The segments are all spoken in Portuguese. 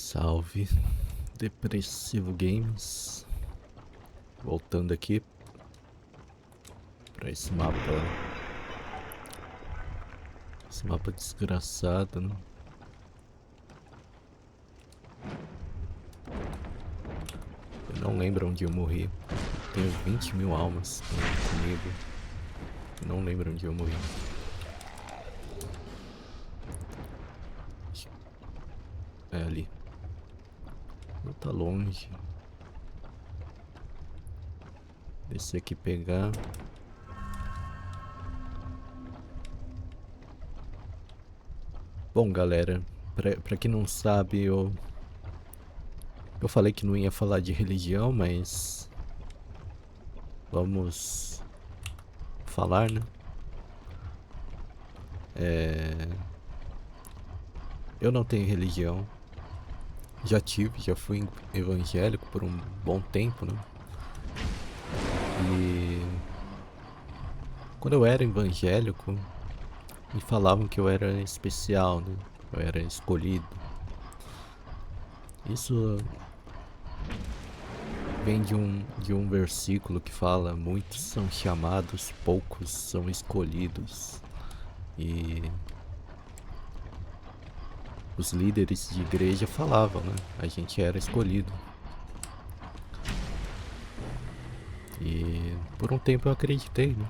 Salve, Depressivo Games. Voltando aqui pra esse mapa desgraçado, né? Eu não lembro onde eu morri. Tenho 20 mil almas comigo. Eu não lembro onde eu morri. É ali. Não tá longe. Descer aqui e pegar. Bom, galera, pra quem não sabe, eu falei que não ia falar de religião, mas vamos falar, né? Eu não tenho religião. Já fui evangélico por um bom tempo, né? E quando eu era evangélico, me falavam que eu era especial, né? Eu era escolhido. Isso vem de um versículo que fala: muitos são chamados, poucos são escolhidos. E os líderes de igreja falavam, né? A gente era escolhido. E por um tempo eu acreditei, né?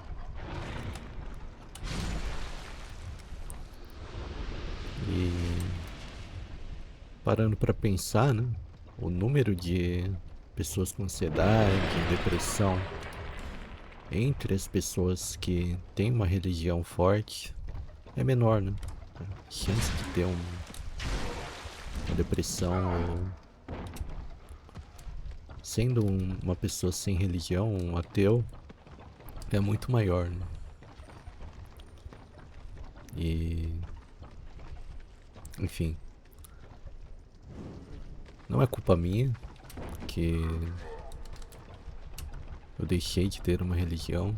E parando pra pensar, né? O número de pessoas com ansiedade, depressão entre as pessoas que têm uma religião forte é menor, né? A chance de ter uma depressão ou sendo uma pessoa sem religião, um ateu, é muito maior, né? E enfim, não é culpa minha que eu deixei de ter uma religião.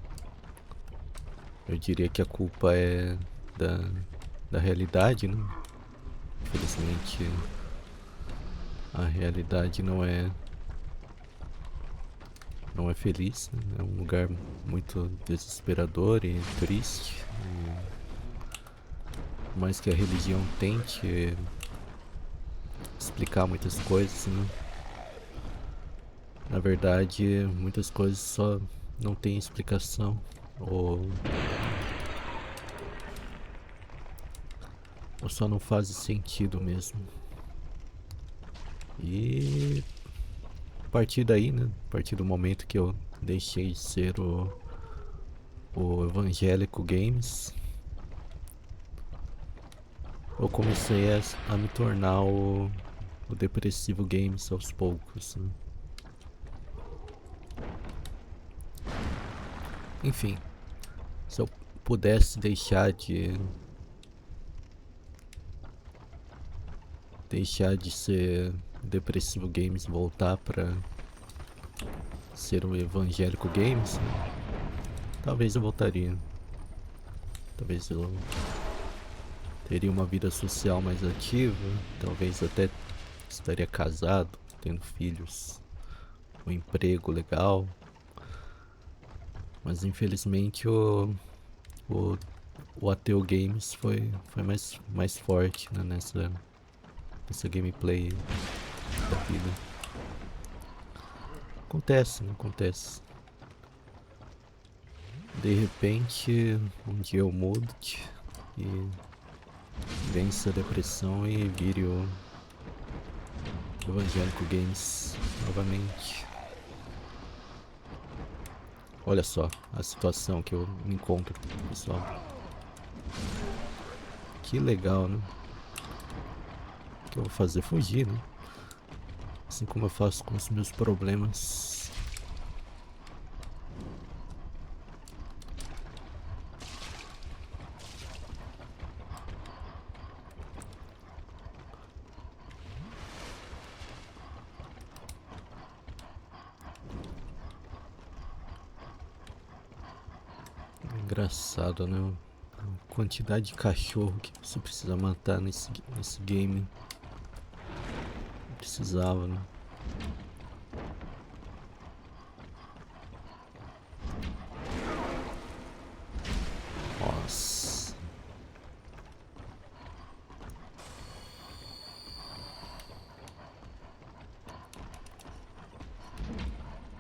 Eu diria que a culpa é da, da realidade, né? Infelizmente, a realidade não é feliz, né? É um lugar muito desesperador e triste. E por mais que a religião tente explicar muitas coisas, né? Na verdade, muitas coisas só não têm explicação ou só não fazem sentido mesmo. E a partir daí, né? A partir do momento que eu deixei de ser o Evangélico Games, eu comecei a me tornar o Depressivo Games aos poucos, né? Enfim, se eu pudesse deixar de ser Depressivo Games, voltar pra ser o Evangélico Games, né? Talvez eu voltaria. Talvez eu teria uma vida social mais ativa. Talvez até estaria casado, tendo filhos, um emprego legal. Mas infelizmente o, o Ateu Games foi mais forte, né, nessa gameplay da vida. Acontece, né? Acontece. De repente, um dia eu mude e vença a depressão e vire o Evangélico Games novamente. Olha só a situação que eu me encontro, pessoal. Que legal, né? O que eu vou fazer? Fugir, né? Assim como eu faço com os meus problemas. Engraçado, né? A quantidade de cachorro que você precisa matar nesse game. precisava, né? Nossa.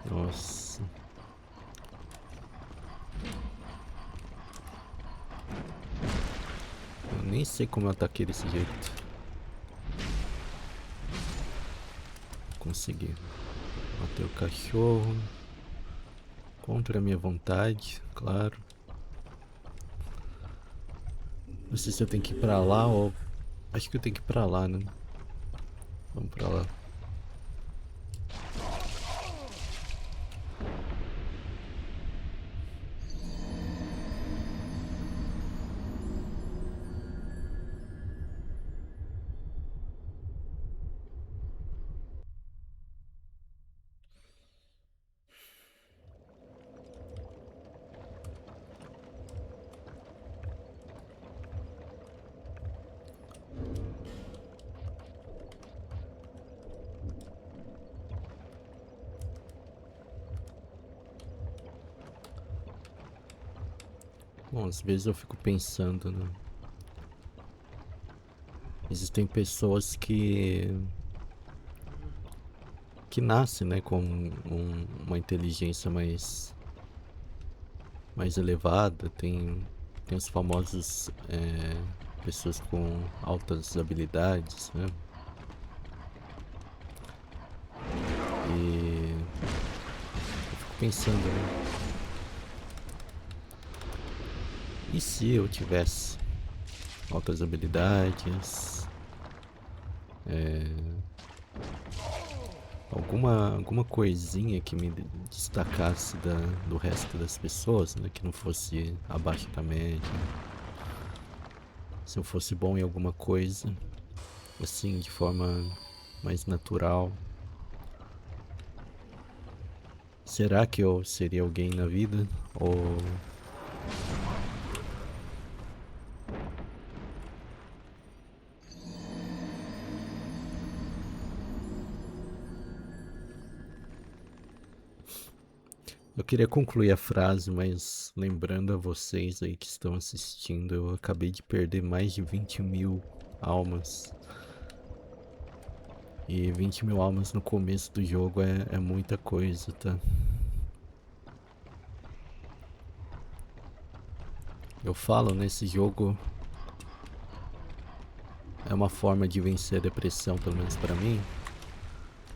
Nossa. Eu nem sei como eu ataquei desse jeito. Consegui. Matei o cachorro. Contra a minha vontade, claro. Não sei se eu tenho que ir pra lá ou... Acho que eu tenho que ir pra lá, né? Vamos pra lá. Bom, às vezes eu fico pensando, né? Existem pessoas que nascem, né, com uma inteligência mais elevada. Tem os famosos pessoas com altas habilidades, né? E eu fico pensando, né? E se eu tivesse altas habilidades, alguma coisinha que me destacasse do resto das pessoas, né? Que não fosse abaixo da média. Se eu fosse bom em alguma coisa, assim, de forma mais natural. Será que eu seria alguém na vida? Ou... Eu queria concluir a frase, mas lembrando a vocês aí que estão assistindo, eu acabei de perder mais de 20.000 almas. E 20.000 almas no começo do jogo é muita coisa, tá? Eu falo, nesse jogo é uma forma de vencer a depressão, pelo menos pra mim,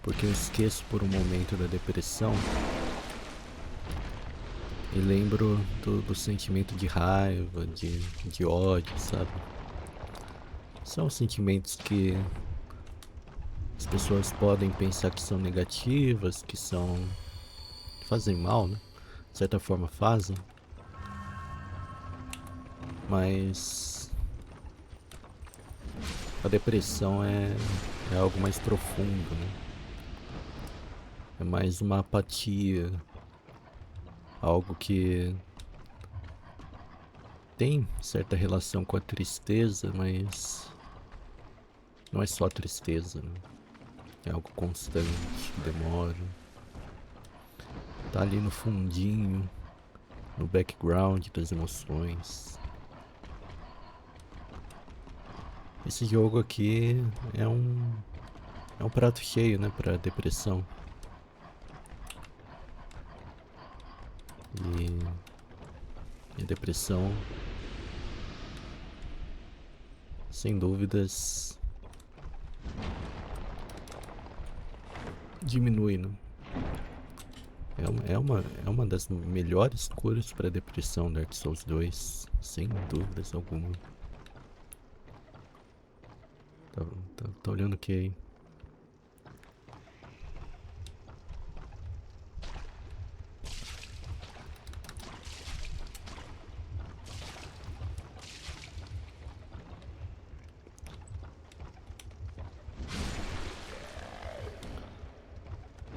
porque eu esqueço por um momento da depressão e lembro do sentimento de raiva, de ódio, sabe? São sentimentos que as pessoas podem pensar que são negativas, que fazem mal, né? De certa forma fazem, mas a depressão é algo mais profundo, né? É mais uma apatia, algo que tem certa relação com a tristeza, mas não é só tristeza, né? É algo constante, que demora. Tá ali no fundinho, no background das emoções. Esse jogo aqui é um prato cheio, né, pra depressão. E a depressão, sem dúvidas, diminui, né? É uma das melhores curas para depressão Dark Souls 2, sem dúvidas alguma. Tá olhando o que aí?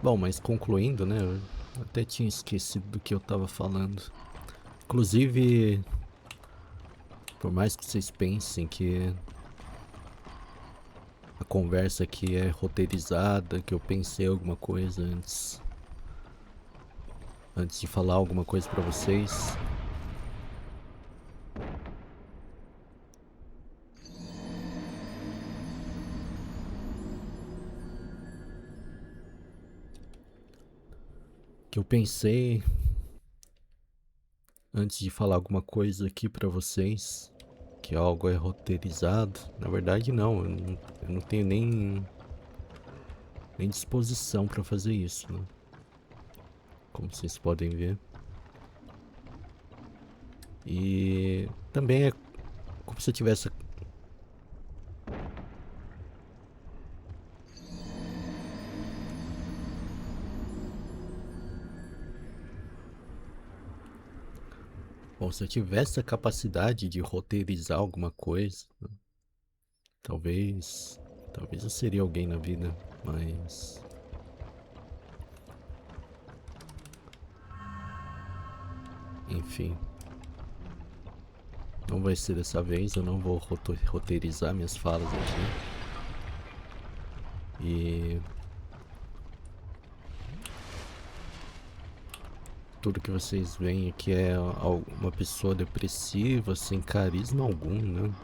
Bom, mas concluindo, né? Eu até tinha esquecido do que eu tava falando. Inclusive, por mais que vocês pensem que a conversa aqui é roteirizada, que eu pensei alguma coisa antes de falar alguma coisa pra vocês. Que eu pensei antes de falar alguma coisa aqui pra vocês, que algo é roteirizado. Na verdade não, eu não tenho nem disposição pra fazer isso, né? Como vocês podem ver. E também é como se eu tivesse... Bom, se eu tivesse a capacidade de roteirizar alguma coisa, né? Talvez eu seria alguém na vida, mas... Enfim. Não vai ser dessa vez, eu não vou roteirizar minhas falas aqui. E... tudo que vocês veem aqui é uma pessoa depressiva, sem carisma algum, né?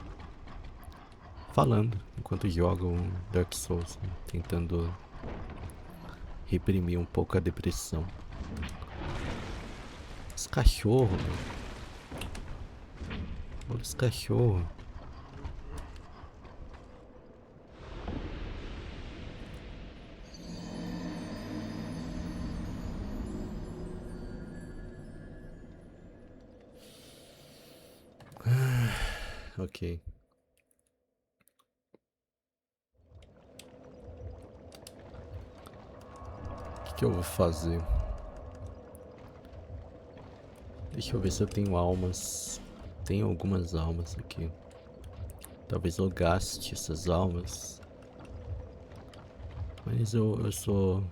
Falando enquanto jogam Dark Souls, né? Tentando reprimir um pouco a depressão. Esse cachorro, meu. Olha esse cachorro. Ok. O que eu vou fazer? Deixa eu ver se eu tenho almas. Tenho algumas almas aqui. Talvez eu gaste essas almas. Mas eu sou...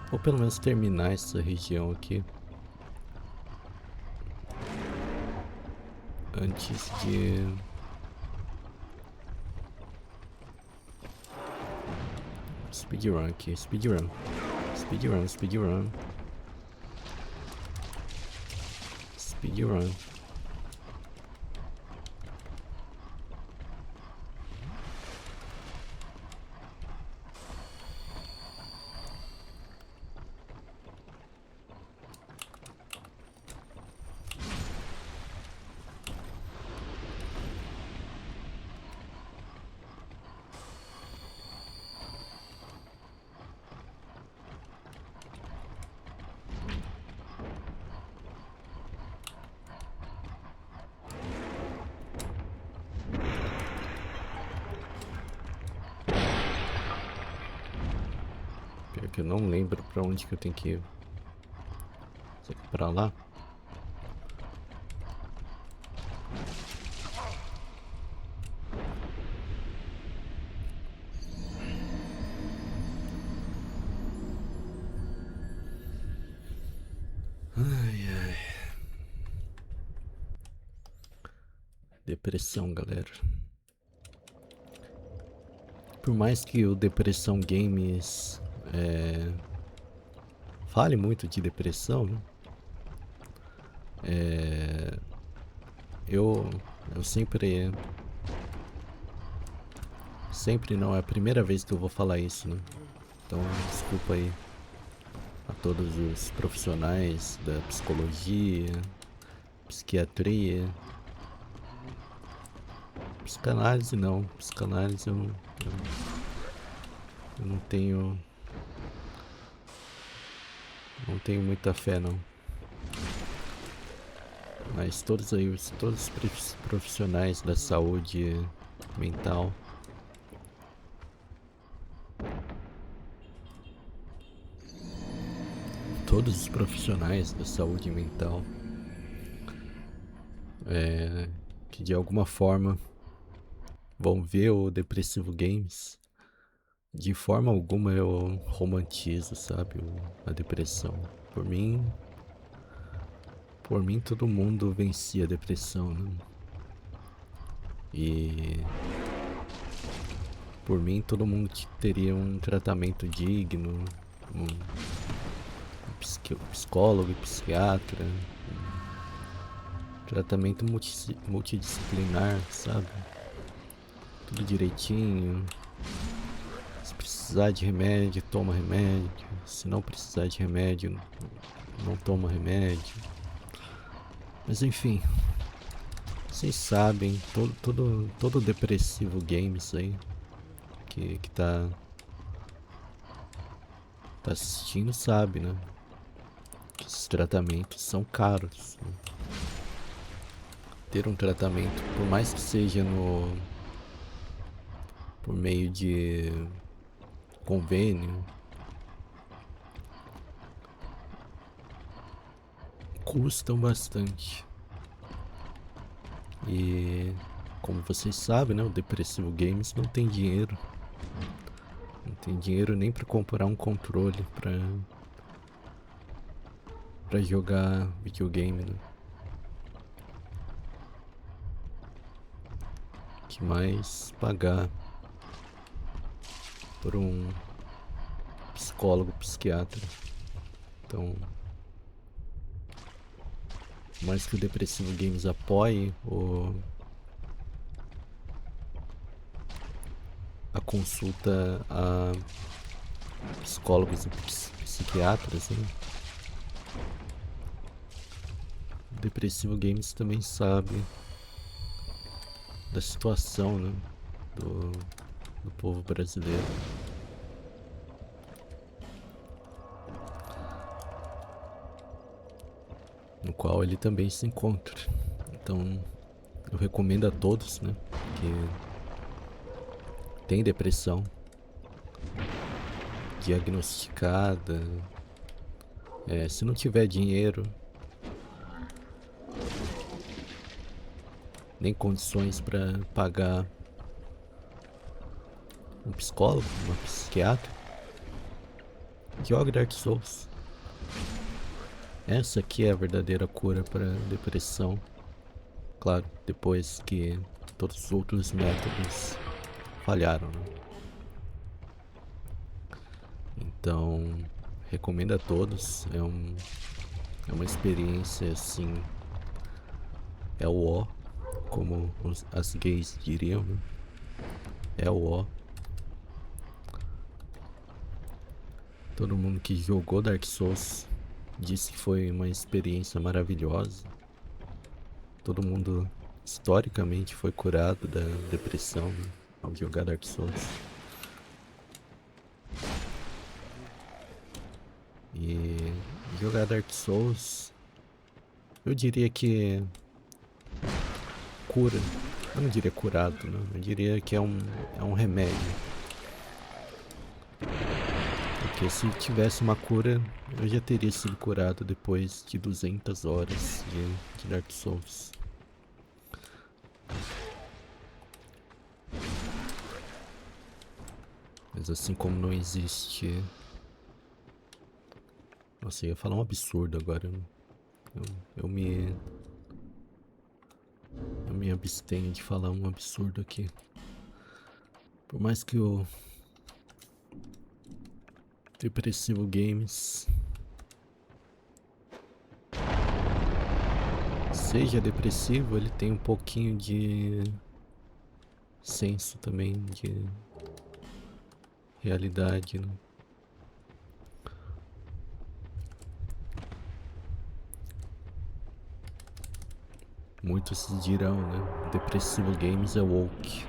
Vou pelo menos terminar essa região aqui. Antes de... Speedrun aqui, speedrun. Speedrun, speedrun. Speedrun. Pior que eu não lembro pra onde que eu tenho que ir. Será que é pra lá? Ai, ai. Depressão, galera. Por mais que o Depressão Games fale muito de depressão, né? Eu sempre não é a primeira vez que eu vou falar isso, né? Então, desculpa aí a todos os profissionais da psicologia, psiquiatria, psicanálise não, psicanálise eu não tenho muita fé não. Mas todos os profissionais da saúde mental, todos os profissionais da saúde mental que de alguma forma vão ver o Depressivo Games, de forma alguma eu romantizo, sabe, a depressão. Por mim todo mundo vencia a depressão, né? E Por mim, todo mundo teria um tratamento digno, um psicólogo e psiquiatra, um tratamento multidisciplinar, sabe? Tudo direitinho. Se precisar de remédio, toma remédio. Se não precisar de remédio, não toma remédio. Mas enfim, vocês sabem, todo depressivo games aí que tá assistindo sabe, né? Que esses tratamentos são caros, né? Ter um tratamento, por mais que seja por meio de convênio, custam bastante. E como vocês sabem, né, o Depressivo Games não tem dinheiro. Não tem dinheiro nem para comprar um controle para jogar videogame, né? Que mais pagar por um psicólogo, psiquiatra. Então, por mais que o Depressivo Games apoie a consulta a psicólogos e psiquiatras, né? O Depressivo Games também sabe da situação, né, do povo brasileiro. No qual ele também se encontra. Então, eu recomendo a todos, né, que tem depressão diagnosticada, se não tiver dinheiro, nem condições para pagar um psicólogo, uma psiquiatra, jogue Dark Souls. Essa aqui é a verdadeira cura para depressão. Claro, depois que todos os outros métodos falharam, né? Então, recomendo a todos. É uma experiência assim. É o ó, como as gays diriam, né? É o ó. Todo mundo que jogou Dark Souls disse que foi uma experiência maravilhosa. Todo mundo historicamente foi curado da depressão, né, ao jogar Dark Souls. E jogar Dark Souls, eu diria que cura. Eu não diria curado, não. Eu diria que é um remédio. Porque se tivesse uma cura, eu já teria sido curado depois de 200 horas de Dark Souls. Mas assim como não existe... Nossa, eu ia falar um absurdo agora. Eu me abstenho de falar um absurdo aqui. Por mais que o Depressivo Games seja depressivo, ele tem um pouquinho de senso também de realidade, né? Muitos dirão, né? Depressivo Games é woke.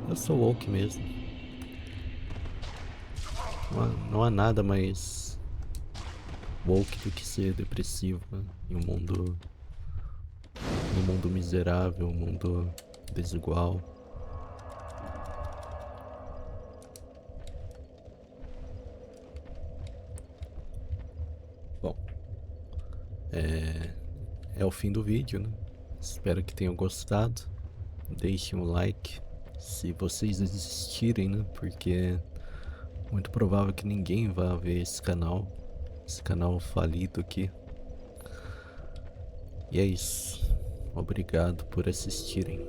Eu sou woke mesmo. Não há nada mais woke do que ser depressivo, né? Em um mundo miserável, um mundo desigual. Bom, é o fim do vídeo, né? Espero que tenham gostado. Deixem um like se vocês existirem, né? Porque é muito provável que ninguém vá ver esse canal falido aqui. E é isso. Obrigado por assistirem.